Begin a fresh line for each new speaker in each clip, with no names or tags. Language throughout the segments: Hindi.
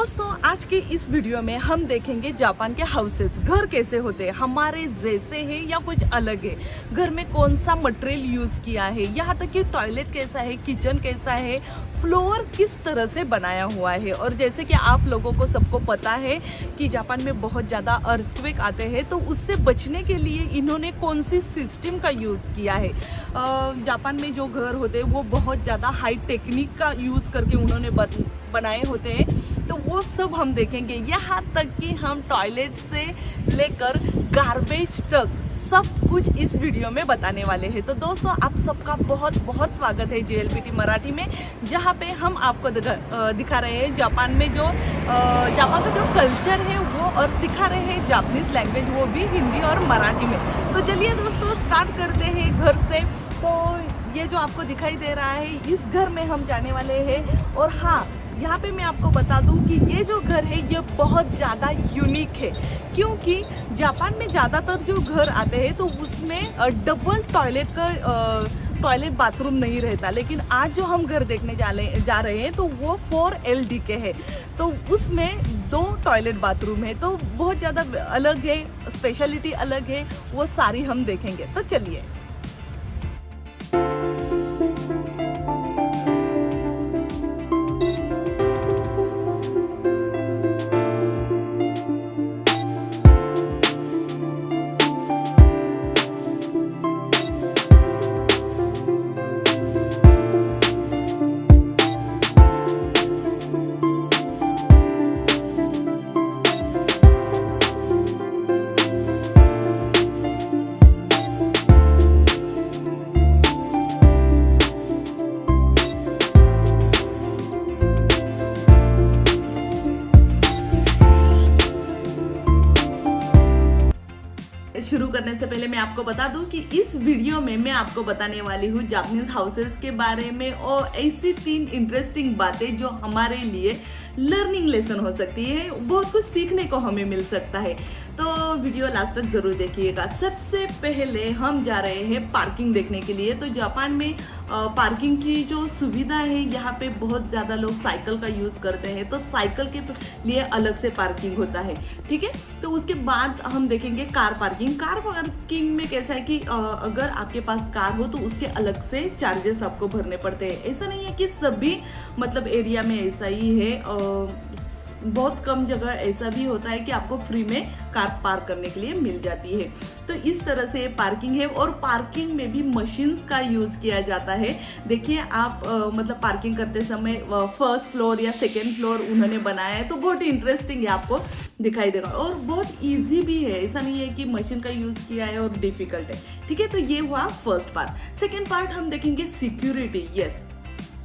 दोस्तों आज के इस वीडियो में हम देखेंगे जापान के हाउसेस, घर कैसे होते हैं, हमारे जैसे हैं या कुछ अलग है, घर में कौन सा मटेरियल यूज किया है, यहाँ तक कि टॉयलेट कैसा है, किचन कैसा है, फ्लोर किस तरह से बनाया हुआ है। और जैसे कि आप लोगों को सबको पता है कि जापान में बहुत ज़्यादा अर्थक्वेक आते हैं, तो उससे बचने के लिए इन्होंने कौन सी सिस्टम का यूज़ किया है। जापान में जो घर होते हैं वो बहुत ज़्यादा हाई टेक्निक का यूज़ करके उन्होंने बनाए होते हैं, तो वो सब हम देखेंगे। यहाँ तक कि हम टॉयलेट से लेकर गार्बेज तक सब कुछ इस वीडियो में बताने वाले हैं। तो दोस्तों आप सबका बहुत बहुत स्वागत है JLPT मराठी में, जहाँ पे हम आपको दिखा रहे हैं जापान में जापान का जो कल्चर है वो, और सिखा रहे हैं जापानीज लैंग्वेज, वो भी हिंदी और मराठी में। तो चलिए दोस्तों स्टार्ट करते हैं घर से। तो ये जो आपको दिखाई दे रहा है, इस घर में हम जाने वाले हैं। और हाँ, यहाँ पे मैं आपको बता दूं कि ये जो घर है ये बहुत ज़्यादा यूनिक है, क्योंकि जापान में ज़्यादातर जो घर आते हैं तो उसमें डबल टॉयलेट बाथरूम नहीं रहता। लेकिन आज जो हम घर देखने जा रहे हैं तो वो 4LDK है, तो उसमें 2 टॉयलेट बाथरूम है, तो बहुत ज़्यादा अलग है, स्पेशलिटी अलग है, वो सारी हम देखेंगे। तो चलिए। शुरू करने से पहले मैं आपको बता दूं कि इस वीडियो में मैं आपको बताने वाली हूँ जापानीज हाउसेस के बारे में, और ऐसी 3 इंटरेस्टिंग बातें जो हमारे लिए लर्निंग लेसन हो सकती है, बहुत कुछ सीखने को हमें मिल सकता है। तो वीडियो लास्ट तक जरूर देखिएगा। सबसे पहले हम जा रहे हैं पार्किंग देखने के लिए। तो जापान में पार्किंग की जो सुविधा है, यहाँ पे बहुत ज़्यादा लोग साइकिल का यूज़ करते हैं, तो साइकिल के लिए अलग से पार्किंग होता है, ठीक है। तो उसके बाद हम देखेंगे कार पार्किंग। कार पार्किंग में कैसा है कि अगर आपके पास कार हो तो उसके अलग से चार्जेस आपको भरने पड़ते हैं। ऐसा नहीं है कि सभी एरिया में ऐसा ही है, बहुत कम जगह ऐसा भी होता है कि आपको फ्री में कार पार्क करने के लिए मिल जाती है। तो इस तरह से पार्किंग है, और पार्किंग में भी मशीन का यूज़ किया जाता है। देखिए आप पार्किंग करते समय फर्स्ट फ्लोर या सेकेंड फ्लोर उन्होंने बनाया है, तो बहुत इंटरेस्टिंग है, आपको दिखाई देगा, और बहुत ईजी भी है। ऐसा नहीं है कि मशीन का यूज़ किया है और डिफिकल्ट है, ठीक है। तो ये हुआ फर्स्ट पार्ट। सेकेंड पार्ट हम देखेंगे सिक्योरिटी। यस,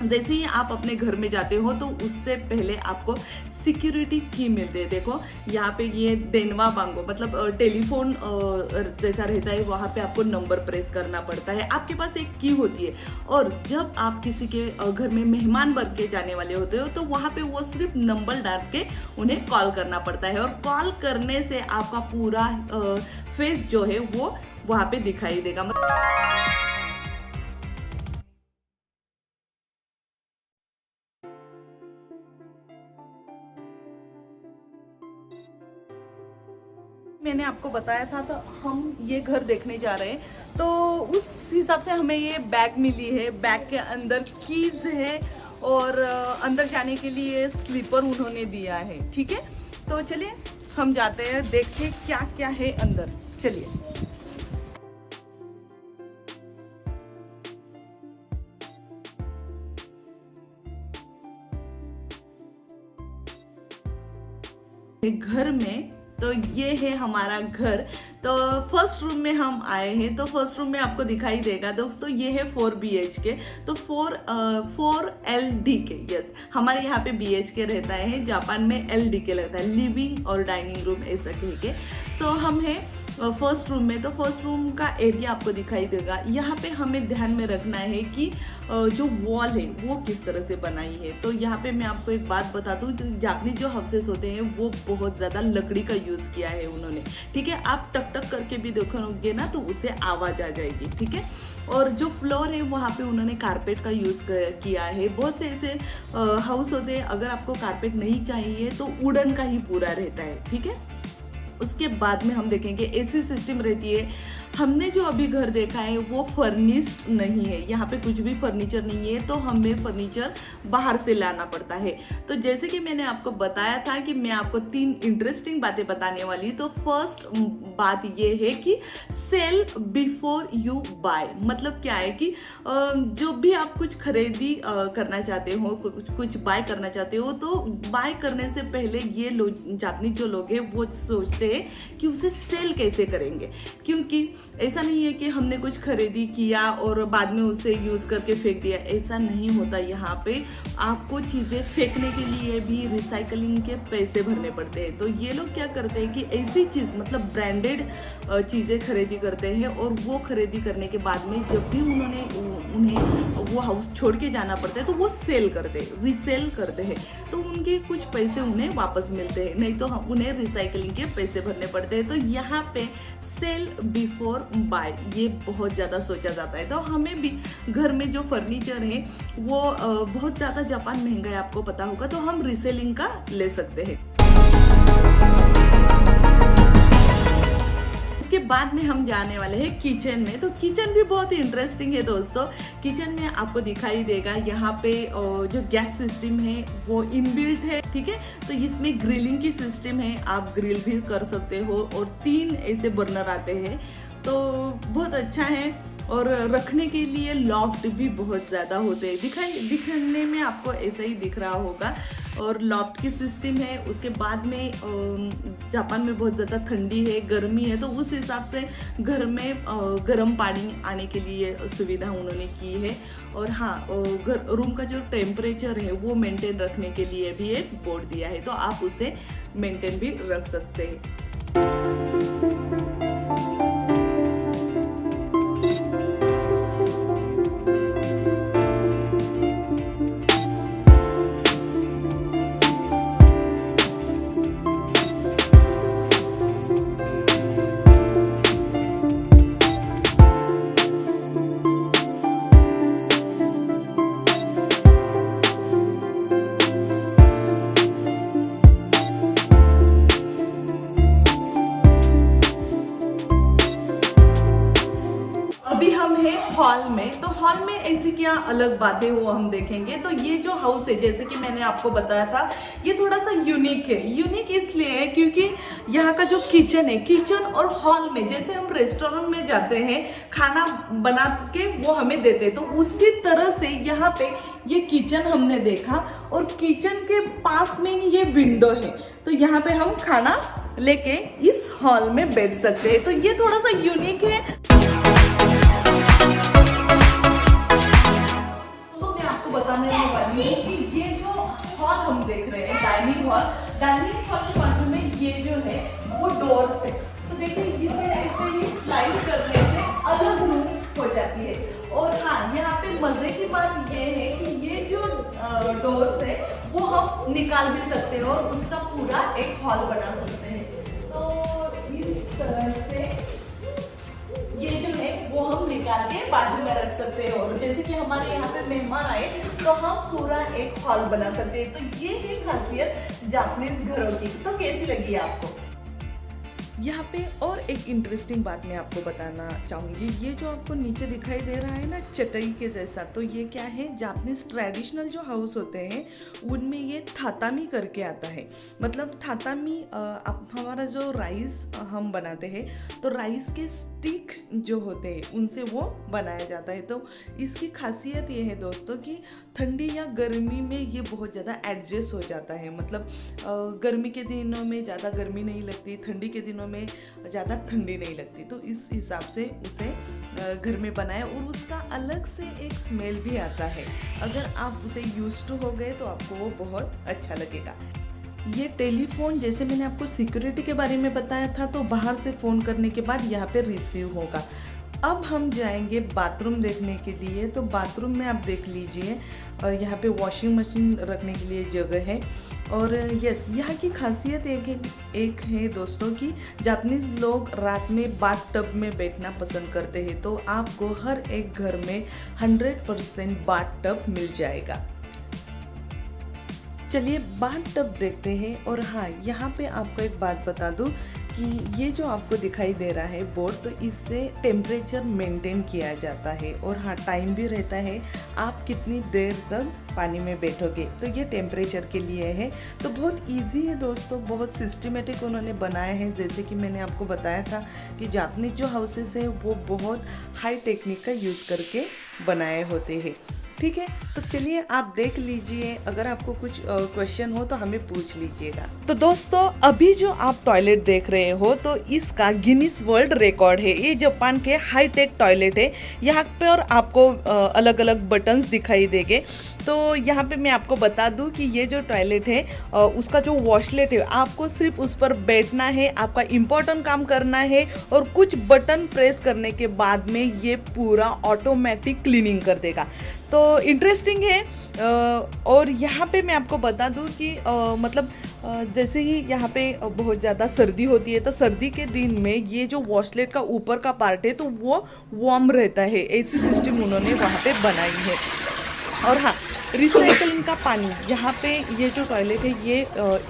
जैसे ही आप अपने घर में जाते हो तो उससे पहले आपको सिक्योरिटी की मिलते हैं। देखो यहाँ पे ये देनवा बांगो टेलीफोन जैसा रहता है, वहाँ पे आपको नंबर प्रेस करना पड़ता है। आपके पास एक की होती है, और जब आप किसी के घर में मेहमान बन के जाने वाले होते हो तो वहाँ पे वो सिर्फ नंबर डाल के उन्हें कॉल करना पड़ता है, और कॉल करने से आपका पूरा फेस जो है वो वहाँ पे दिखाई देगा। मैंने आपको बताया था, तो हम ये घर देखने जा रहे हैं, तो उस हिसाब से हमें ये बैग मिली है। बैग के अंदर कीज है, और अंदर जाने के लिए स्लीपर उन्होंने दिया है, ठीक है। तो चलिए हम जाते हैं, देखते क्या क्या है अंदर। चलिए। घर में तो ये है हमारा घर। तो फर्स्ट रूम में हम आए हैं, तो फर्स्ट रूम में आपको दिखाई देगा दोस्तों, ये है 4 BHK, तो 4LDK। यस, हमारे यहाँ पे BHK रहता है, जापान में LDK रहता है, लिविंग और डाइनिंग रूम ऐसा कह के। तो हम है फर्स्ट रूम में। तो फर्स्ट रूम का एरिया आपको दिखाई देगा। यहाँ पे हमें ध्यान में रखना है कि जो वॉल है वो किस तरह से बनाई है। तो यहाँ पे मैं आपको एक बात बता दूँ, जापानीज जो हाउसेस होते हैं वो बहुत ज़्यादा लकड़ी का यूज़ किया है उन्होंने, ठीक है। आप टक टक करके भी देखोगे ना तो उससे आवाज़ आ जाएगी, ठीक है। और जो फ्लोर है वहाँ पे उन्होंने कारपेट का यूज़ किया है। बहुत से ऐसे हाउस होते हैं, अगर आपको कारपेट नहीं चाहिए तो वुडन का ही पूरा रहता है, ठीक है। उसके बाद में हम देखेंगे एसी सिस्टम रहती है। हमने जो अभी घर देखा है वो फर्निश्ड नहीं है, यहाँ पे कुछ भी फर्नीचर नहीं है, तो हमें फर्नीचर बाहर से लाना पड़ता है। तो जैसे कि मैंने आपको बताया था कि मैं आपको 3 इंटरेस्टिंग बातें बताने वाली। तो फर्स्ट बात ये है कि सेल बिफोर यू बाय। मतलब क्या है कि जो भी आप कुछ खरीदी करना चाहते हो, कुछ बाय करना चाहते हो, तो बाय करने से पहले ये लोग, जापानीज जो लोग हैं, वो सोचते हैं कि उसे सेल कैसे करेंगे। क्योंकि ऐसा नहीं है कि हमने कुछ खरीदी किया और बाद में उसे यूज़ करके फेंक दिया, ऐसा नहीं होता। यहाँ पे आपको चीज़ें फेंकने के लिए भी रिसाइकलिंग के पैसे भरने पड़ते हैं। तो ये लोग क्या करते हैं कि ऐसी चीज़, मतलब ब्रांडेड चीज़ें खरीदी करते हैं, और वो खरीदी करने के बाद में जब भी उन्हें वो हाउस छोड़ के जाना पड़ता है तो वो सेल करते हैं, रीसेल करते हैं। तो उनके कुछ पैसे उन्हें वापस मिलते हैं, नहीं तो उन्हें रिसाइकलिंग के पैसे भरने पड़ते हैं। तो यहाँ पे सेल बिफोर बाय ये बहुत ज़्यादा सोचा जाता है। तो हमें भी घर में जो फर्नीचर है वो बहुत ज़्यादा जापान महंगा है, आपको पता होगा, तो हम रीसेलिंग का ले सकते हैं। इसके बाद में हम जाने वाले हैं किचन में। तो किचन भी बहुत ही इंटरेस्टिंग है दोस्तों। किचन में आपको दिखाई देगा यहाँ पे जो गैस सिस्टम है वो इनबिल्ट है, ठीक है। तो इसमें ग्रिलिंग की सिस्टम है, आप ग्रिल भी कर सकते हो, और 3 ऐसे बर्नर आते हैं, तो बहुत अच्छा है। और रखने के लिए लॉफ्ट भी बहुत ज़्यादा होते हैं, दिखने में आपको ऐसा ही दिख रहा होगा। और लॉफ्ट की सिस्टम है। उसके बाद में जापान में बहुत ज़्यादा ठंडी है, गर्मी है, तो उस हिसाब से घर में गर्म पानी आने के लिए सुविधा उन्होंने की है। और हाँ, रूम का जो टेम्परेचर है वो मेंटेन रखने के लिए भी एक बोर्ड दिया है, तो आप उसे मेंटेन भी रख सकते हैं। हॉल में, तो हॉल में ऐसी क्या अलग बातें वो हम देखेंगे। तो ये जो हाउस है, जैसे कि मैंने आपको बताया था, ये थोड़ा सा यूनिक है। यूनिक इसलिए है क्योंकि यहाँ का जो किचन है, किचन और हॉल में, जैसे हम रेस्टोरेंट में जाते हैं खाना बना के वो हमें देते हैं, तो उसी तरह से यहाँ पे ये किचन हमने देखा, और किचन के पास में ही ये विंडो है, तो यहाँ पे हम खाना लेके इस हॉल में बैठ सकते हैं। तो ये थोड़ा सा यूनिक है। बताने वाली हूँ कि ये जो हॉल हम देख रहे हैं, डाइनिंग हॉल के बाजू में ये जो है वो डोर्स है। तो देखिए, इसे ऐसे ही स्लाइड करने से अलग रूम हो जाती है। और हाँ, यहाँ पे मजे की बात ये है कि ये जो डोर्स है वो हम निकाल भी सकते हैं और उसका पूरा एक हॉल बना सकते हैं। तो इस तरह से ये जो है वो हम निकाल के बाजू में रख सकते हैं, और जैसे कि हमारे यहाँ पे मेहमान आए तो हम पूरा एक हॉल बना सकते हैं। तो ये है खासियत जापानीज घरों की। तो कैसी लगी आपको?
यहाँ पे और एक इंटरेस्टिंग बात मैं आपको बताना चाहूँगी। ये जो आपको नीचे दिखाई दे रहा है ना, चटाई के जैसा, तो ये क्या है, जापानीज ट्रेडिशनल जो हाउस होते हैं उनमें ये थातामी करके आता है। मतलब थातामी हमारा जो राइस हम बनाते हैं, तो राइस के स्टिक्स जो होते हैं उनसे वो बनाया जाता है। तो इसकी खासियत ये है दोस्तों कि ठंडी या गर्मी में ये बहुत ज़्यादा एडजस्ट हो जाता है। मतलब गर्मी के दिनों में ज़्यादा गर्मी नहीं लगती, ठंडी के दिनों में ज़्यादा ठंडी नहीं लगती। तो इस हिसाब से उसे घर में बनाए, और उसका अलग से एक स्मेल भी आता है। अगर आप उसे यूज्ड टू हो गए तो आपको वो बहुत अच्छा लगेगा। ये टेलीफोन, जैसे मैंने आपको सिक्योरिटी के बारे में बताया था, तो बाहर से फ़ोन करने के बाद यहाँ पे रिसीव होगा। अब हम जाएंगे बाथरूम देखने के लिए। तो बाथरूम में आप देख लीजिए, यहाँ पे वॉशिंग मशीन रखने के लिए जगह है, और यस, यहाँ की खासियत एक है दोस्तों कि जापानीज़ लोग रात में बाथ टब में बैठना पसंद करते हैं। तो आपको हर एक घर में 100% बाथ टब मिल जाएगा। चलिए बाथ टब देखते हैं। और हाँ, यहाँ पे आपको एक बात बता दूँ कि ये जो आपको दिखाई दे रहा है बोर्ड, तो इससे टेम्परेचर मेंटेन किया जाता है। और हाँ, टाइम भी रहता है आप कितनी देर तक पानी में बैठोगे, तो ये टेम्परेचर के लिए है। तो बहुत इजी है दोस्तों, बहुत सिस्टमेटिक उन्होंने बनाया है। जैसे कि मैंने आपको बताया था कि जापानीज जो हाउसेस है वो बहुत हाई टेक्निक का यूज़ करके बनाए होते हैं। ठीक है, तो चलिए आप देख लीजिए, अगर आपको कुछ क्वेश्चन हो तो हमें पूछ लीजिएगा। तो दोस्तों, अभी जो आप टॉयलेट देख रहे हो तो इसका गिनीज वर्ल्ड रिकॉर्ड है। ये जापान के हाई टेक टॉयलेट है। यहाँ पर आपको अलग अलग बटन्स दिखाई देंगे। तो यहाँ पे मैं आपको बता दूँ कि ये जो टॉयलेट है उसका जो वॉशलेट है, आपको सिर्फ उस पर बैठना है, आपका इम्पोर्टेंट काम करना है और कुछ बटन प्रेस करने के बाद में ये पूरा ऑटोमेटिक क्लीनिंग कर देगा। तो इंटरेस्टिंग है। और यहाँ पे मैं आपको बता दूँ कि जैसे ही यहाँ पे बहुत ज़्यादा सर्दी होती है, तो सर्दी के दिन में ये जो वॉशलेट का ऊपर का पार्ट है तो वो वार्म रहता है। ऐसी सिस्टम उन्होंने वहाँ पे बनाई है। और हाँ, रिसाइकलिंग का पानी, यहाँ पे ये जो टॉयलेट है ये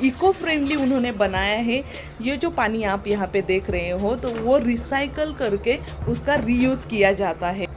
इको फ्रेंडली उन्होंने बनाया है। ये जो पानी आप यहाँ पे देख रहे हो तो वो रिसाइकल करके उसका रीयूज़ किया जाता है।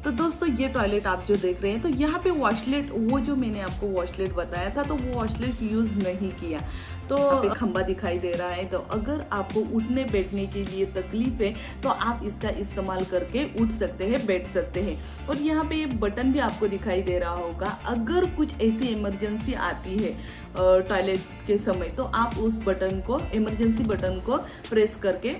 तो दोस्तों, ये टॉयलेट आप जो देख रहे हैं, तो यहाँ पे वॉशलेट, वो जो मैंने आपको वॉशलेट बताया था, तो वो वॉशलेट यूज़ नहीं किया। तो खंबा दिखाई दे रहा है। तो अगर आपको उठने बैठने के लिए तकलीफ है तो आप इसका इस्तेमाल करके उठ सकते हैं, बैठ सकते हैं। और यहाँ पे ये बटन भी आपको दिखाई दे रहा होगा। अगर कुछ ऐसी इमरजेंसी आती है टॉयलेट के समय, तो आप उस बटन को, इमरजेंसी बटन को प्रेस करके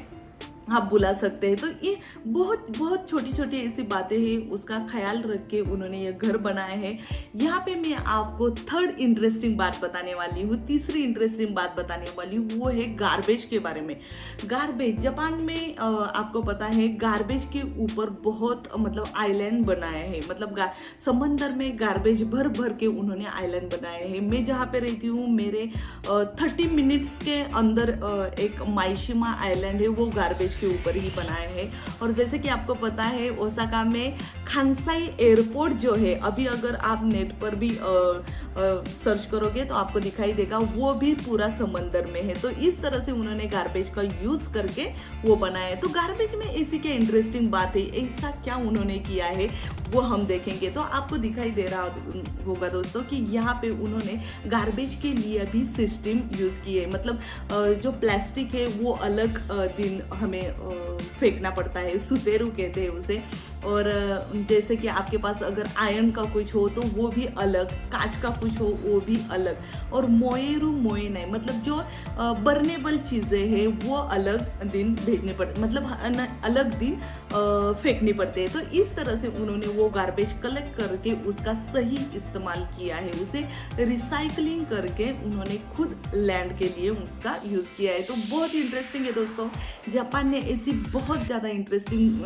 आप बुला सकते हैं। तो ये बहुत बहुत छोटी छोटी ऐसी बातें हैं, उसका ख्याल रख के उन्होंने ये घर बनाया है। यहाँ पे मैं आपको थर्ड इंटरेस्टिंग बात बताने वाली हूँ, तीसरी इंटरेस्टिंग बात बताने वाली हूँ, वो है गार्बेज के बारे में। गार्बेज, जापान में आपको पता है गार्बेज के ऊपर बहुत आइलैंड बनाए हैं। समंदर में गार्बेज भर भर के उन्होंने आइलैंड बनाए हैं। मैं जहाँ पे रहती हूँ, मेरे 30 मिनट्स के अंदर एक माइशिमा आइलैंड है, वो गार्बेज के ऊपर ही बनाए हैं। और जैसे कि आपको पता है, ओसाका में खानसाई एयरपोर्ट जो है, अभी अगर आप नेट पर भी सर्च करोगे तो आपको दिखाई देगा, वो भी पूरा समंदर में है। तो इस तरह से उन्होंने गार्बेज का यूज करके वो बनाया है। तो गार्बेज में ऐसी क्या इंटरेस्टिंग बात है, ऐसा क्या उन्होंने किया है, वो हम देखेंगे। तो आपको दिखाई दे रहा होगा दोस्तों कि यहाँ पे उन्होंने गार्बेज के लिए भी सिस्टम यूज किए। जो प्लास्टिक है वो अलग दिन हमें फेंकना पड़ता है, सुतेरू कहते हैं उसे। और जैसे कि आपके पास अगर आयरन का कुछ हो तो वो भी अलग, कांच का कुछ हो वो भी अलग। और मोएरू मोए नहीं, जो बर्नेबल चीज़ें हैं वो अलग दिन भेजने पड़ते, अलग दिन फेंकनी पड़ते हैं। तो इस तरह से उन्होंने वो गार्बेज कलेक्ट करके उसका सही इस्तेमाल किया है, उसे रिसाइकलिंग करके उन्होंने खुद लैंड के लिए उसका यूज़ किया है। तो बहुत इंटरेस्टिंग है दोस्तों, जापान ने ऐसी बहुत ज़्यादा इंटरेस्टिंग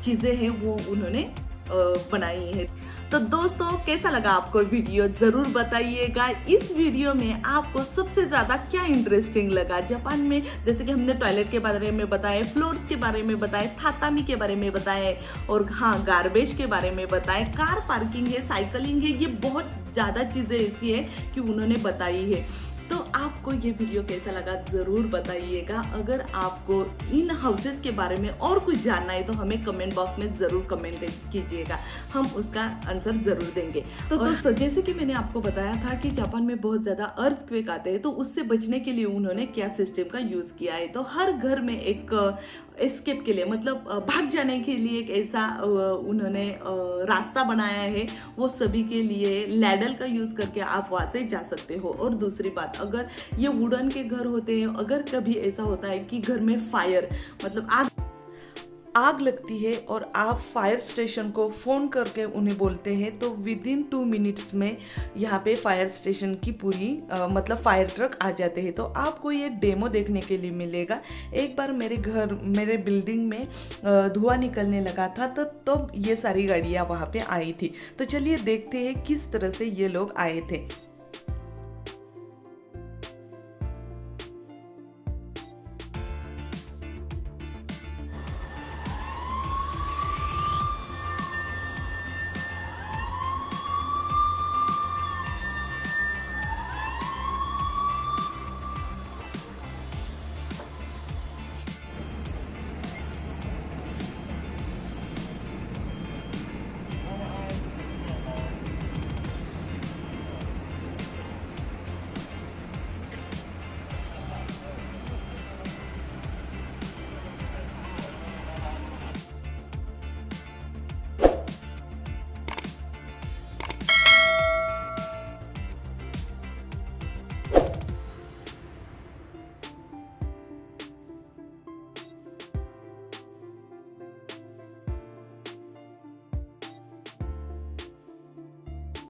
चीज़ें हैं वो उन्होंने बनाई है। तो दोस्तों, कैसा लगा आपको वीडियो, ज़रूर बताइएगा। इस वीडियो में आपको सबसे ज़्यादा क्या इंटरेस्टिंग लगा जापान में? जैसे कि हमने टॉयलेट के बारे में बताए, फ्लोर्स के बारे में बताए, थातामी के बारे में बताए, और हाँ, गार्बेज के बारे में बताए, कार पार्किंग है, साइकिलिंग है, ये बहुत ज़्यादा चीज़ें ऐसी है कि उन्होंने बताई है। तो आपको ये वीडियो कैसा लगा ज़रूर बताइएगा। अगर आपको इन हाउसेस के बारे में और कुछ जानना है तो हमें कमेंट बॉक्स में ज़रूर कमेंट कीजिएगा, हम उसका आंसर ज़रूर देंगे। तो दोस्तों, जैसे कि मैंने आपको बताया था कि जापान में बहुत ज़्यादा अर्थक्वेक आते हैं, तो उससे बचने के लिए उन्होंने क्या सिस्टम का यूज़ किया है। तो हर घर में एक एस्केप के लिए, मतलब भाग जाने के लिए एक ऐसा उन्होंने रास्ता बनाया है। वो सभी के लिए लैडर का यूज़ करके आप वहाँ से जा सकते हो। और दूसरी बात, अगर ये वुडन के घर होते हैं, अगर कभी ऐसा होता है कि घर में फायर मतलब
आग लगती है और आप फायर स्टेशन को फ़ोन करके उन्हें बोलते हैं, तो विदिन 2 मिनट्स में यहाँ पे फायर स्टेशन की पूरी मतलब फायर ट्रक आ जाते हैं। तो आपको ये डेमो देखने के लिए मिलेगा। एक बार मेरे बिल्डिंग में धुआं निकलने लगा था, तो तब ये सारी गाड़ियाँ वहाँ पे आई थी। तो चलिए देखते हैं किस तरह से ये लोग आए थे।